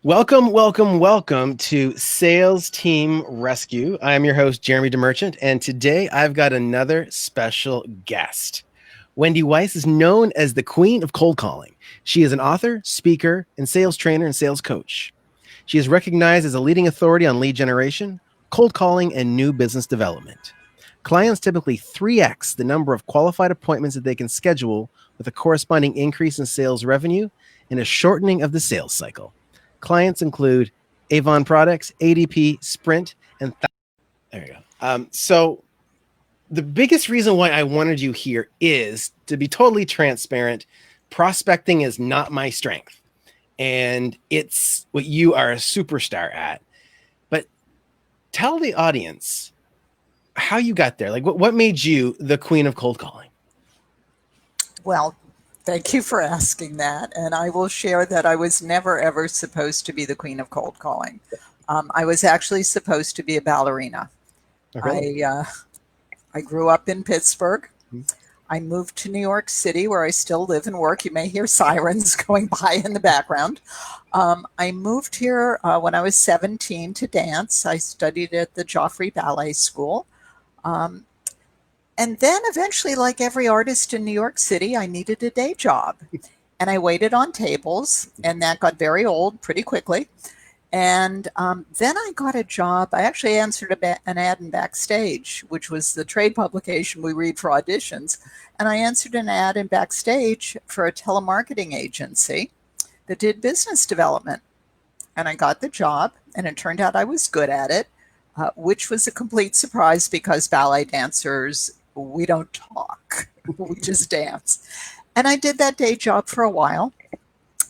Welcome, welcome, welcome to Sales Team Rescue. I am your host, Jeremy DeMerchant, and today I've got another special guest. Wendy Weiss is known as the Queen of Cold Calling. She is an author, speaker, and sales trainer and sales coach. She is recognized as a leading authority on lead generation, cold calling, and new business development. Clients typically 3x the number of qualified appointments that they can schedule, with a corresponding increase in sales revenue and a shortening of the sales cycle. Clients include Avon Products, ADP, Sprint, and there you go. So the biggest reason why I wanted you here is to be totally transparent. Prospecting is not my strength, and it's what you are a superstar at. But tell the audience how you got there. Like, what made you the queen of cold calling? Well, thank you for asking that. And I will share that I was never, ever supposed to be the queen of cold calling. I was actually supposed to be a ballerina. Really? I grew up in Pittsburgh. Mm-hmm. I moved to New York City, where I still live and work. You may hear sirens going by in the background. I moved here when I was 17 to dance. I studied at the Joffrey Ballet School. And then eventually, like every artist in New York City, I needed a day job. And I waited on tables, and that got very old pretty quickly. And then I got a job. I actually answered an ad in Backstage, which was the trade publication we read for auditions. And I answered an ad in Backstage for a telemarketing agency that did business development. And I got the job, and it turned out I was good at it, which was a complete surprise because ballet dancers, we don't talk, we just dance. And I did that day job for a while.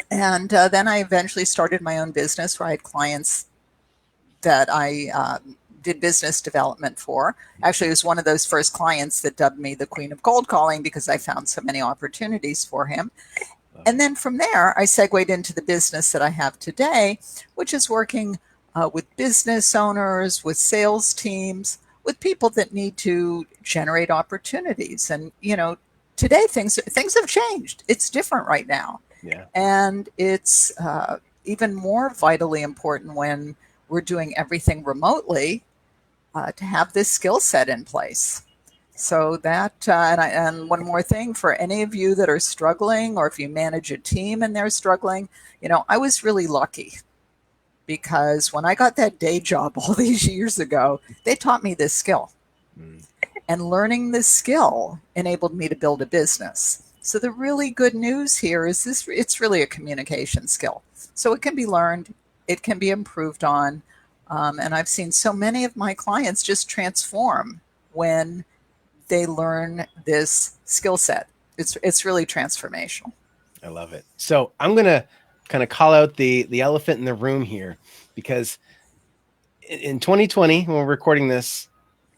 And then I eventually started my own business where I had clients that I did business development for. Actually, it was one of those first clients that dubbed me the queen of cold calling because I found so many opportunities for him. And then from there, I segued into the business that I have today, which is working with business owners, with sales teams, with people that need to generate opportunities. And, you know, today things have changed. It's different right now. Yeah. And it's even more vitally important when we're doing everything remotely to have this skill set in place. So that, and one more thing for any of you that are struggling, or if you manage a team and they're struggling, you know, I was really lucky because when I got that day job all these years ago, they taught me this skill. And learning this skill enabled me to build a business. So the really good news here is it's really a communication skill. So it can be learned, it can be improved on. And I've seen so many of my clients just transform when they learn this skill set. It's really transformational. I love it. So I'm going to kind of call out the elephant in the room here, because in 2020, when we're recording this,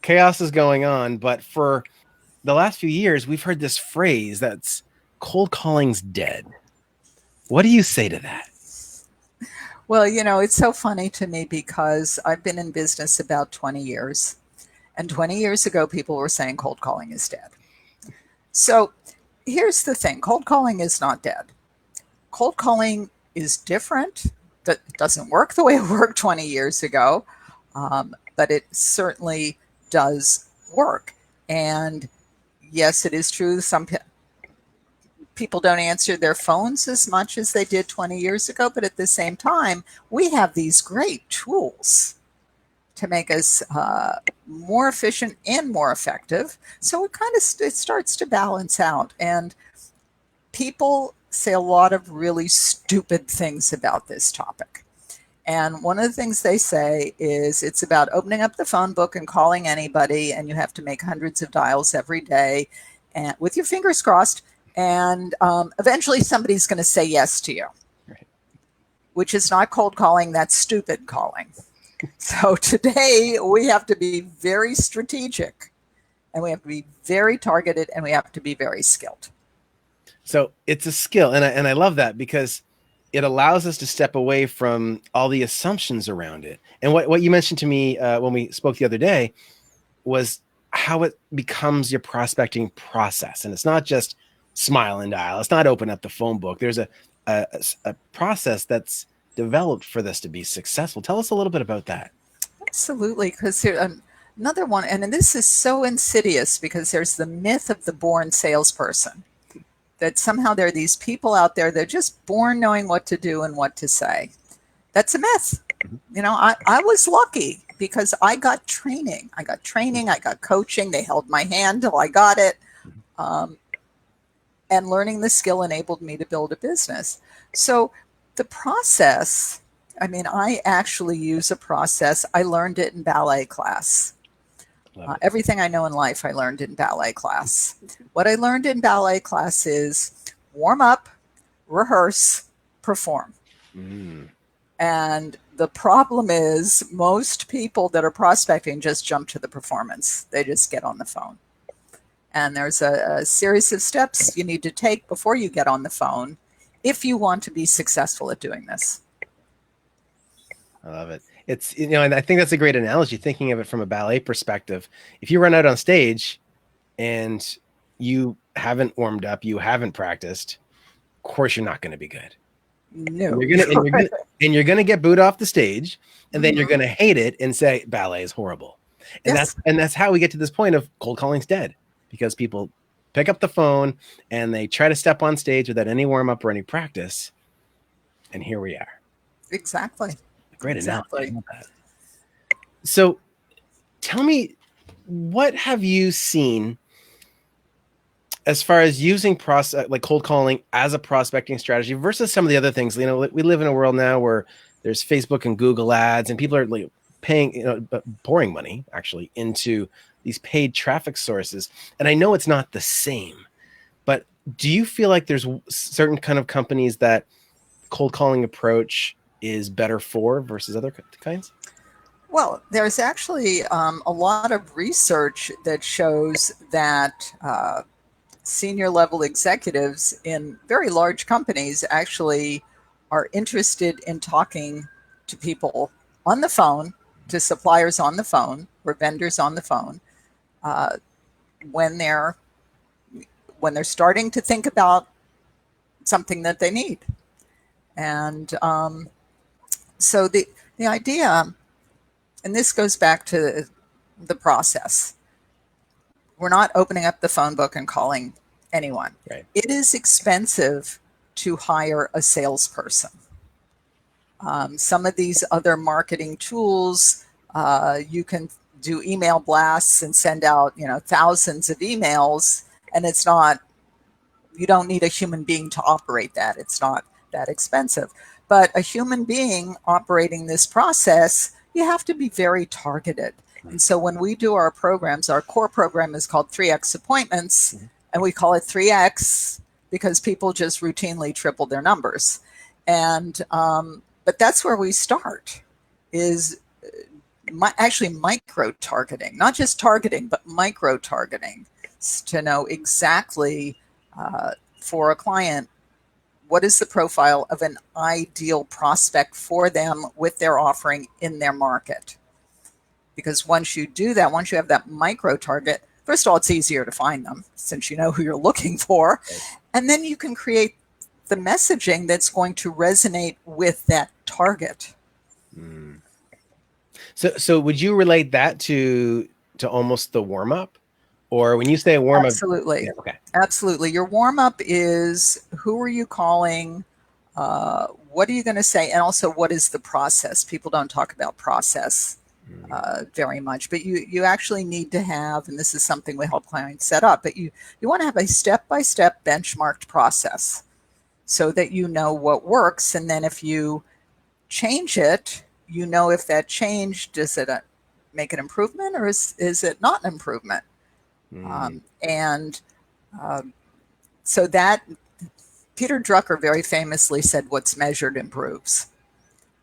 chaos is going on. But for the last few years, we've heard this phrase that's cold calling's dead. What do you say to that? Well, you know, it's so funny to me because I've been in business about 20 years. And 20 years ago, people were saying cold calling is dead. So here's the thing. Cold calling is not dead. Cold calling is different. That doesn't work the way it worked 20 years ago, but it certainly does work. And yes, it is true. Some people don't answer their phones as much as they did 20 years ago, but at the same time, we have these great tools to make us more efficient and more effective. So it starts to balance out. And people say a lot of really stupid things about this topic. And one of the things they say is it's about opening up the phone book and calling anybody, and you have to make hundreds of dials every day and with your fingers crossed. And eventually somebody's going to say yes to you, Right. Which is not cold calling, that's stupid calling. So today we have to be very strategic, and we have to be very targeted, and we have to be very skilled. So it's a skill. And I love that because it allows us to step away from all the assumptions around it. And what you mentioned to me when we spoke the other day was how it becomes your prospecting process. And it's not just smile and dial. It's not open up the phone book. There's a process that's developed for this to be successful. Tell us a little bit about that. Absolutely, because another one, and this is so insidious because there's the myth of the born salesperson, that somehow there are these people out there that are just born knowing what to do and what to say. That's a myth. You know, I was lucky because I got training. I got coaching. They held my hand till I got it. And learning the skill enabled me to build a business. So the process, I mean, I actually use a process. I learned it in ballet class. Everything I know in life, I learned in ballet class. What I learned in ballet class is warm up, rehearse, perform. And the problem is most people that are prospecting just jump to the performance. They just get on the phone. And there's a series of steps you need to take before you get on the phone if you want to be successful at doing this. I love it. It's, you know, and I think that's a great analogy, thinking of it from a ballet perspective. If you run out on stage and you haven't warmed up, you haven't practiced, of course you're not going to be good. No. And you're gonna get booed off the stage, and then you're gonna hate it and say ballet is horrible. And Yes. that's how we get to this point of cold calling's dead, because people pick up the phone and they try to step on stage without any warm up or any practice. And here we are. Exactly. Great Exactly. analogy. So tell me, what have you seen as far as using like cold calling as a prospecting strategy versus some of the other things? You know, we live in a world now where there's Facebook and Google ads, and people are like paying, you know, pouring money actually into these paid traffic sources. And I know it's not the same, but do you feel like there's certain kind of companies that cold calling approach is better for versus other kinds? Well, there's actually a lot of research that shows that senior level executives in very large companies actually are interested in talking to people on the phone, to suppliers on the phone, or vendors on the phone, when they're starting to think about something that they need. And so the idea, and this goes back to the process. We're not opening up the phone book and calling anyone. Right. It is expensive to hire a salesperson. Some of these other marketing tools, you can do email blasts and send out, you know, thousands of emails, and it's not, you don't need a human being to operate that. It's not that expensive. But a human being operating this process, you have to be very targeted. And so when we do our programs, our core program is called 3X appointments, and we call it 3X because people just routinely triple their numbers. And but that's where we start, is actually micro-targeting, not just targeting, but micro-targeting, to know exactly for a client, what is the profile of an ideal prospect for them with their offering in their market. Because once you do that, once you have that micro-target, first of all, it's easier to find them since you know who you're looking for. Right. And then you can create the messaging that's going to resonate with that target. So would you relate that to almost the warm-up? Or when you say a warm-up? Absolutely. Yeah, okay. Absolutely. Your warm-up is, who are you calling? What are you going to say? And also, what is the process? People don't talk about process very much, but you actually need to have, and this is something we help clients set up, but you want to have a step-by-step benchmarked process so that you know what works. And then if you change it, you know if that change, does it make an improvement, or is it not an improvement? So that Peter Drucker very famously said, "What's measured improves."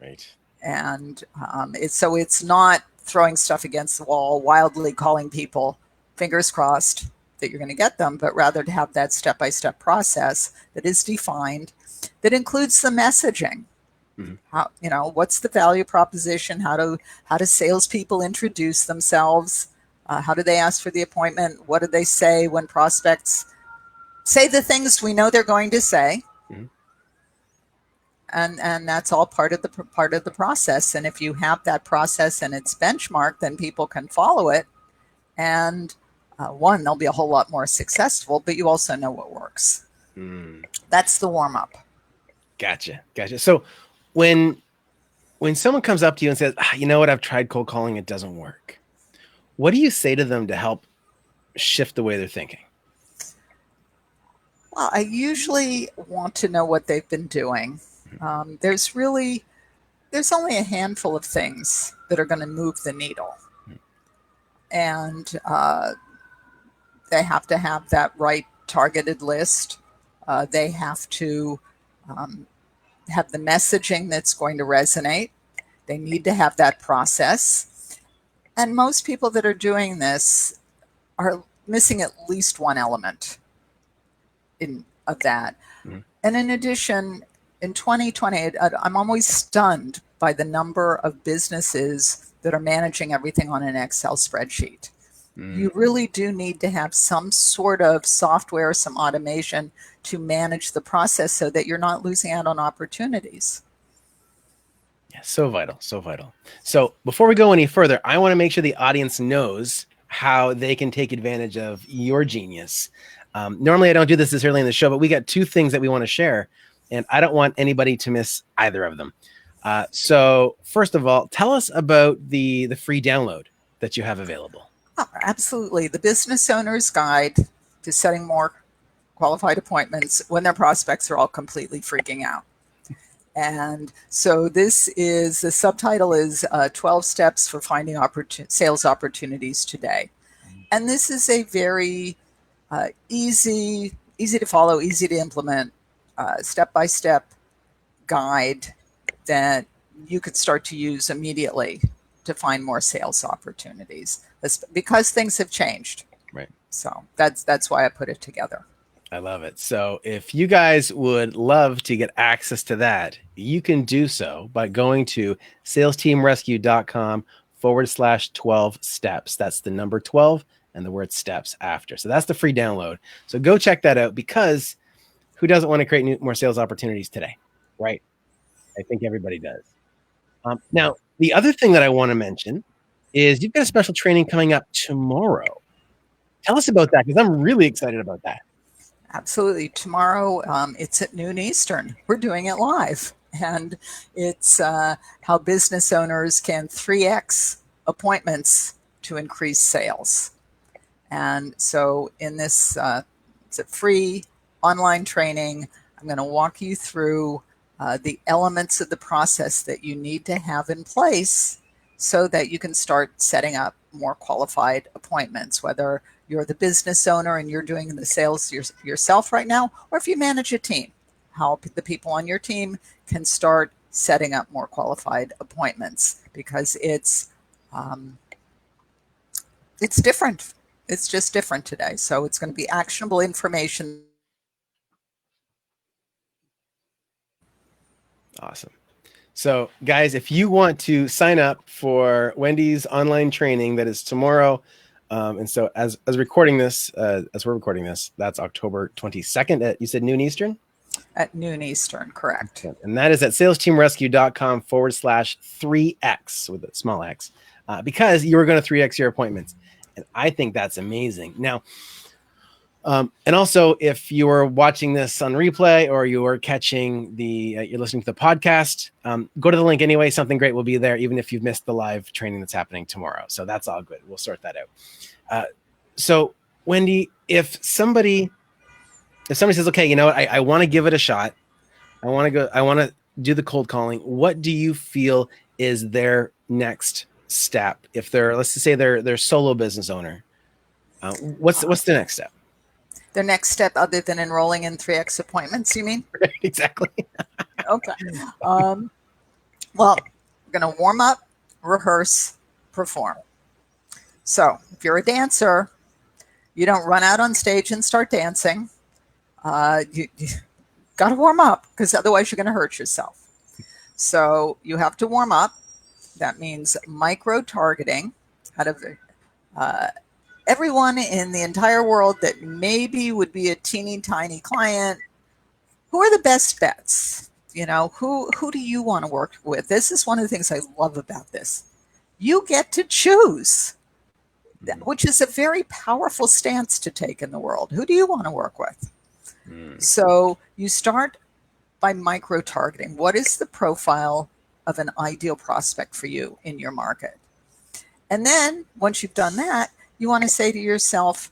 Right. And it's not throwing stuff against the wall, wildly calling people, fingers crossed that you're going to get them, but rather to have that step-by-step process that is defined, that includes the messaging. How, you know, what's the value proposition? How do salespeople introduce themselves? How do they ask for the appointment? What do they say when prospects say the things we know they're going to say? and that's all part of the process. And if you have that process and it's benchmarked, then people can follow it. And one, they'll be a whole lot more successful, but you also know what works. That's the warm up. Gotcha. So when someone comes up to you and says, you know what, I've tried cold calling, it doesn't work, what do you say to them to help shift the way they're thinking? Well, I usually want to know what they've been doing. There's only a handful of things that are going to move the needle. And they have to have that right targeted list. They have to have the messaging that's going to resonate. They need to have that process. And most people that are doing this are missing at least one element of that. And in addition, in 2020, I'm always stunned by the number of businesses that are managing everything on an Excel spreadsheet. You really do need to have some sort of software, some automation to manage the process so that you're not losing out on opportunities. Yeah, so vital. So before we go any further, I want to make sure the audience knows how they can take advantage of your genius. Normally, I don't do this early in the show, but we got two things that we want to share, and I don't want anybody to miss either of them. So first of all, tell us about the free download that you have available. Oh, absolutely. The Business Owner's Guide to Setting More Qualified Appointments when their prospects are all completely freaking out. And so the subtitle is 12 Steps for Finding Sales Opportunities Today. And this is a very easy to follow, easy to implement, step-by-step guide that you could start to use immediately to find more sales opportunities, because things have changed. Right. So that's why I put it together. I love it. So if you guys would love to get access to that, you can do so by going to salesteamrescue.com/12 steps. That's the number 12 and the word steps after. So that's the free download. So go check that out, because who doesn't want to create more sales opportunities today, right? I think everybody does. Now, the other thing that I want to mention is you've got a special training coming up tomorrow. Tell us about that, because I'm really excited about that. Absolutely. Tomorrow, it's at noon Eastern. We're doing it live. And it's how business owners can 3x appointments to increase sales. And so in this, it's a free online training. I'm going to walk you through the elements of the process that you need to have in place so that you can start setting up more qualified appointments, whether you're the business owner and you're doing the sales yourself right now, or if you manage a team, how the people on your team can start setting up more qualified appointments, because it's different. It's just different today. So it's going to be actionable information. Awesome. So guys, if you want to sign up for Wendy's online training, that is tomorrow. And so as recording this, as we're recording this, that's October 22nd at, you said noon Eastern? At noon Eastern, correct. And that is at salesteamrescue.com/3x with a small x, because you're going to 3x your appointments. And I think that's amazing. Now, and also, if you are watching this on replay or you are catching you're listening to the podcast, go to the link anyway. Something great will be there, even if you've missed the live training that's happening tomorrow. So that's all good. We'll sort that out. So Wendy, if somebody says, okay, you know what, I want to give it a shot. I want to do the cold calling. What do you feel is their next step? If let's just say they're solo business owner, what's the next step? The next step, other than enrolling in 3x appointments, you mean? Exactly. Okay. Well, we're going to warm up, rehearse, perform. So if you're a dancer, you don't run out on stage and start dancing. You got to warm up, because otherwise you're going to hurt yourself. So you have to warm up. That means micro-targeting out of everyone in the entire world that maybe would be a teeny tiny client. Who are the best bets? who do you want to work with? This is one of the things I love about this. You get to choose, which is a very powerful stance to take in the world. Who do you want to work with? So you start by micro-targeting. What is the profile of an ideal prospect for you in your market? And then once you've done that, you want to say to yourself,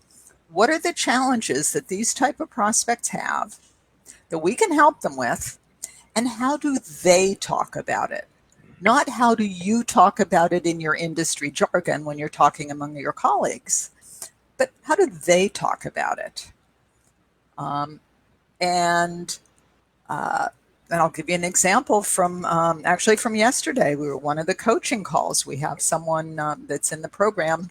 what are the challenges that these type of prospects have that we can help them with? And how do they talk about it? Not how do you talk about it in your industry jargon when you're talking among your colleagues, but how do they talk about it? And I'll give you an example from actually from yesterday. We were one of the coaching calls. We have someone that's in the program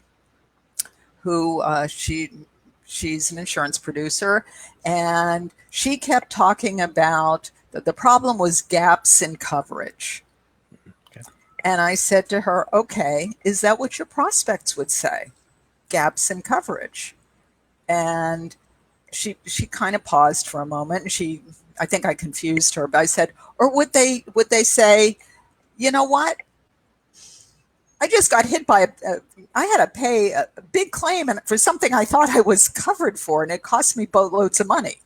who she's an insurance producer, and she kept talking about that the problem was gaps in coverage. Okay. And I said to her, okay, is that what your prospects would say? Gaps in coverage. And she kind of paused for a moment, and I think I confused her, but I said, or would they say, you know what? I just got hit by I had to pay a big claim and for something I thought I was covered for, and it cost me boatloads of money.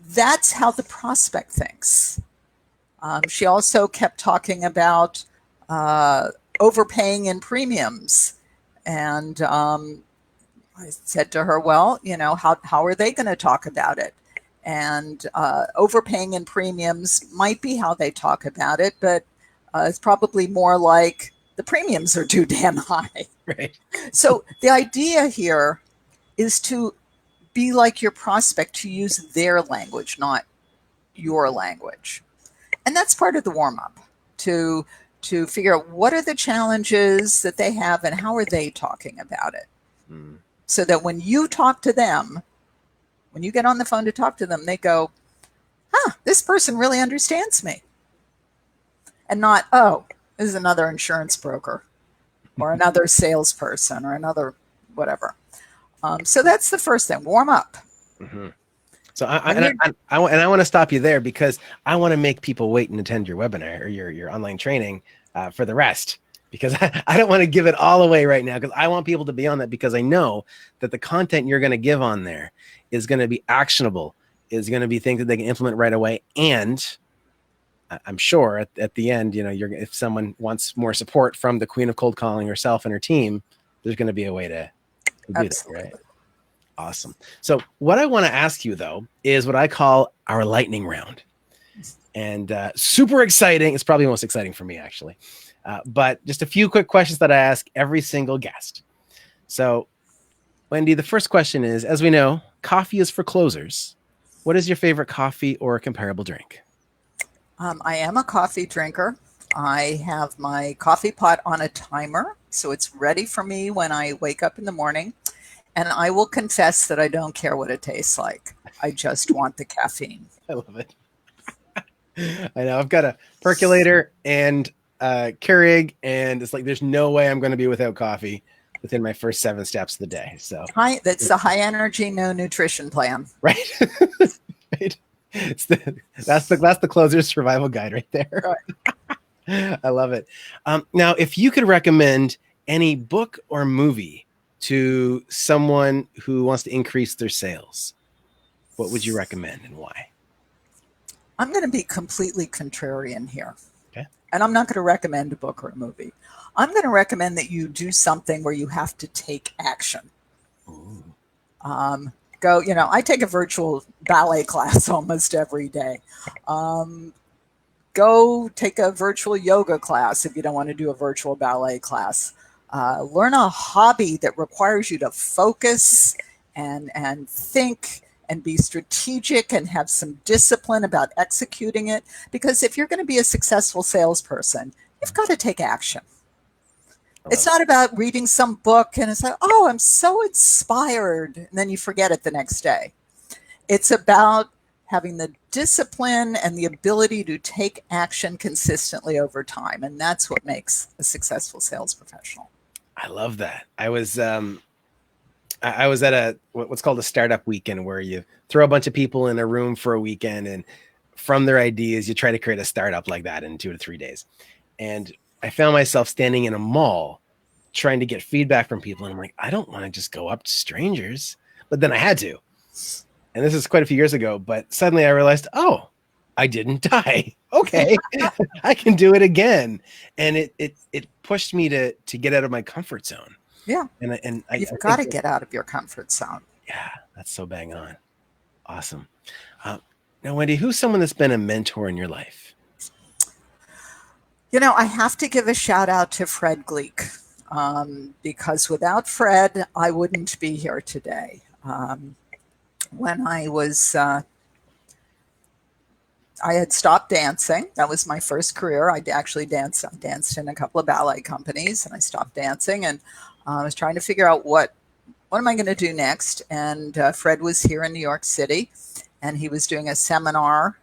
That's how the prospect thinks. She also kept talking about overpaying in premiums. And I said to her, well, how are they going to talk about it? And overpaying in premiums might be how they talk about it, but it's probably more like the premiums are too damn high. Right. So the idea here is to be like your prospect, to use their language, not your language. And that's part of the warm-up, to figure out what are the challenges that they have and how are they talking about it. So that when you talk to them, when you get on the phone to talk to them, they go, this person really understands me. And not, oh, this is another insurance broker or another salesperson or another whatever. So that's the first thing, warm up. Mm-hmm. So I want to stop you there, because I want to make people wait and attend your webinar or your online training for the rest, because I don't want to give it all away right now, because I want people to be on that, because I know that the content you're going to give on there is going to be actionable, is going to be things that they can implement right away. And I'm sure at the end, if someone wants more support from the Queen of Cold Calling herself and her team, there's going to be a way to do that, right? Awesome. So what I want to ask you, though, is what I call our lightning round. And super exciting. It's probably the most exciting for me, actually. But just a few quick questions that I ask every single guest. So, Wendy, the first question is, as we know, coffee is for closers. What is your favorite coffee or comparable drink? I am a coffee drinker. I have my coffee pot on a timer, so it's ready for me when I wake up in the morning. And I will confess that I don't care what it tastes like. I just want the caffeine. I love it. I know. I've got a percolator and Keurig, and it's like there's no way I'm going to be without coffee within my first 7 steps of the day. So that's the high energy, no nutrition plan. Right. Right. That's the closer's survival guide right there. Right. I love it. Now, if you could recommend any book or movie to someone who wants to increase their sales, what would you recommend and why? I'm going to be completely contrarian here. Okay. And I'm not going to recommend a book or a movie. I'm going to recommend that you do something where you have to take action. I take a virtual ballet class almost every day. Go take a virtual yoga class if you don't want to do a virtual ballet class. Learn a hobby that requires you to focus and think and be strategic and have some discipline about executing it. Because if you're going to be a successful salesperson, you've got to take action. It's not about reading some book and it's like, oh, I'm so inspired, and then you forget it the next day. It's about having the discipline and the ability to take action consistently over time. And that's what makes a successful sales professional. I love that. I I was at what's called a startup weekend, where you throw a bunch of people in a room for a weekend, and from their ideas, you try to create a startup like that in 2 to 3 days. And I found myself standing in a mall trying to get feedback from people. And I'm like, I don't want to just go up to strangers. But then I had to. And this is quite a few years ago. But suddenly I realized, oh, I didn't die. Okay. I can do it again. And it pushed me to get out of my comfort zone. Yeah. I You've got think to get out of your comfort zone. yeah, that's so bang on. Awesome. Now, Wendy, who's someone that's been a mentor in your life? You know, I have to give a shout out to Fred Gleek, because without Fred, I wouldn't be here today. When I had stopped dancing. That was my first career. I actually danced in a couple of ballet companies, and I stopped dancing, and I was trying to figure out what am I going to do next. And Fred was here in New York City, and he was doing a seminar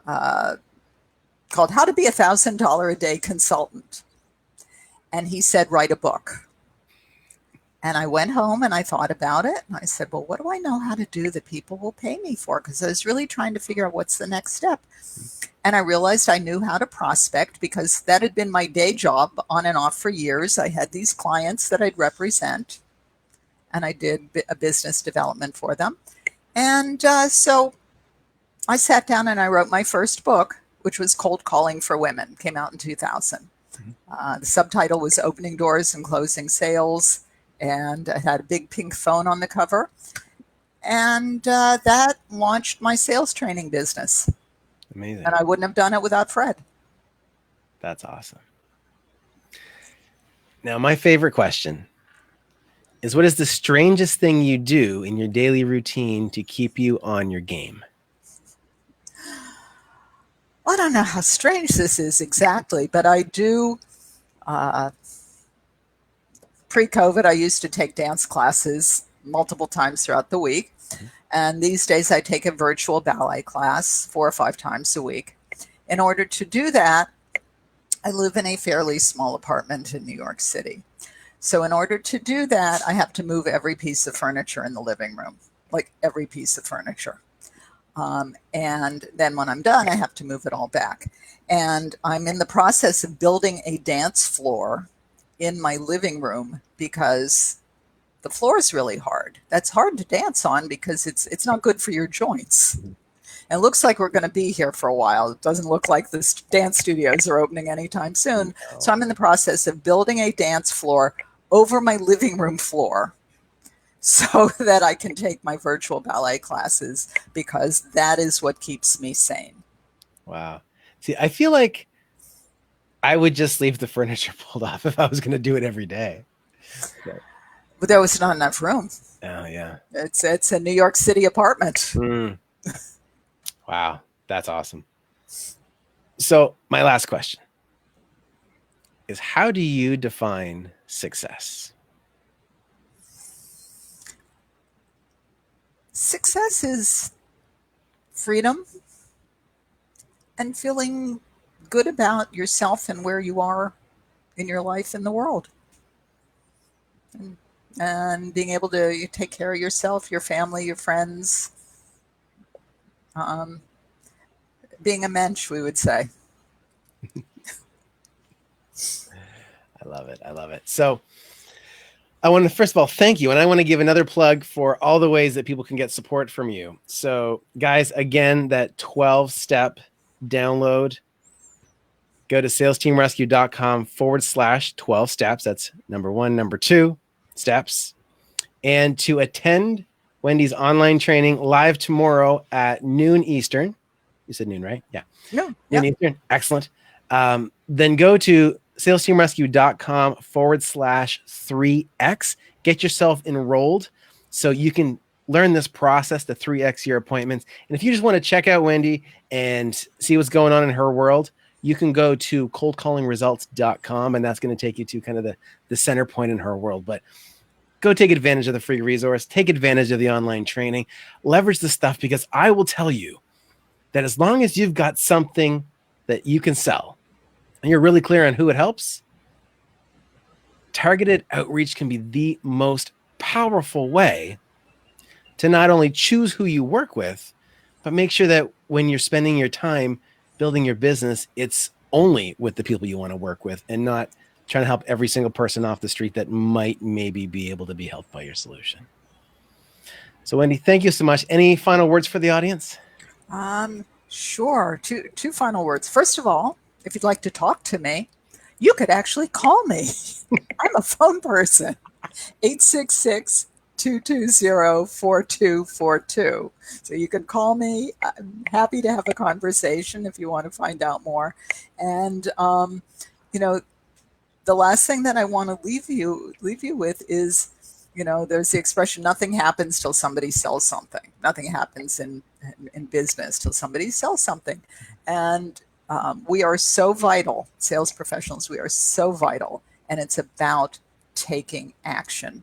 called How to Be $1,000 a Day Consultant. And he said, write a book. And I went home and I thought about it. And I said, well, what do I know how to do that people will pay me for? Because I was really trying to figure out what's the next step. And I realized I knew how to prospect, because that had been my day job on and off for years. I had these clients that I'd represent, and I did a business development for them. And so I sat down and I wrote my first book, which was Cold Calling for Women. Came out in 2000. The subtitle was Opening Doors and Closing Sales. And I had a big pink phone on the cover. And that launched my sales training business. Amazing. And I wouldn't have done it without Fred. That's awesome. Now, my favorite question is, what is the strangest thing you do in your daily routine to keep you on your game? Well, I don't know how strange this is exactly, but I do. Pre-COVID, I used to take dance classes multiple times throughout the week. And these days I take a virtual ballet class 4 or 5 times a week. In order to do that, I live in a fairly small apartment in New York City. So in order to do that, I have to move every piece of furniture in the living room, like every piece of furniture. And then when I'm done, I have to move it all back. And I'm in the process of building a dance floor in my living room, because the floor is really hard. That's hard to dance on because it's not good for your joints. And it looks like we're going to be here for a while. It doesn't look like the dance studios are opening anytime soon. No. So I'm in the process of building a dance floor over my living room floor so that I can take my virtual ballet classes, because that is what keeps me sane. Wow. See, I feel like I would just leave the furniture pulled off if I was going to do it every day. But there was not enough room. Oh, yeah. It's a New York City apartment. Mm. Wow. That's awesome. So my last question is, how do you define success? Success is freedom and feeling good about yourself and where you are in your life in the world. And being able to take care of yourself, your family, your friends. Being a mensch, we would say. I love it. I love it. So I want to, first of all, thank you. And I want to give another plug for all the ways that people can get support from you. So guys, again, that 12-step download, go to salesteamrescue.com/12 steps. That's number 1, number 2 steps. And to attend Wendy's online training live tomorrow at noon Eastern. You said noon, right? Yeah. No. Noon Eastern. Excellent. Then go to salesteamrescue.com/3x. Get yourself enrolled so you can learn this process to 3x your appointments. And if you just want to check out Wendy and see what's going on in her world, you can go to coldcallingresults.com, and that's going to take you to kind of the center point in her world. But go take advantage of the free resource, take advantage of the online training, leverage the stuff, because I will tell you that as long as you've got something that you can sell and you're really clear on who it helps, targeted outreach can be the most powerful way to not only choose who you work with, but make sure that when you're spending your time building your business, it's only with the people you want to work with and not trying to help every single person off the street that might maybe be able to be helped by your solution. So, Wendy, thank you so much. Any final words for the audience? Sure. Two final words. First of all, if you'd like to talk to me, you could actually call me. I'm a phone person. 866-220-4242. So you can call me. I'm happy to have a conversation if you want to find out more. And you know, the last thing that I want to leave you with is, there's the expression, nothing happens till somebody sells something. Nothing happens in business till somebody sells something. And we are so vital, sales professionals, we are so vital. And it's about taking action.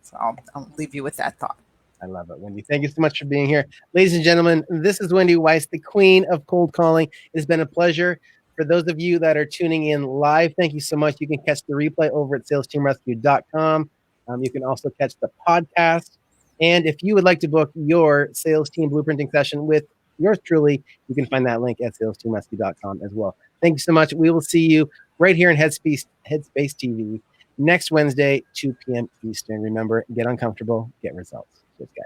So I'll leave you with that thought. I love it, Wendy. Thank you so much for being here. Ladies and gentlemen, this is Wendy Weiss, the queen of cold calling. It has been a pleasure. For those of you that are tuning in live, thank you so much. You can catch the replay over at salesteamrescue.com. You can also catch the podcast. And if you would like to book your sales team blueprinting session with yours truly, you can find that link at salesteamrescue.com as well. Thank you so much. We will see you right here in Headspace TV next Wednesday, 2 p.m. Eastern. Remember, get uncomfortable, get results. Cheers, guys.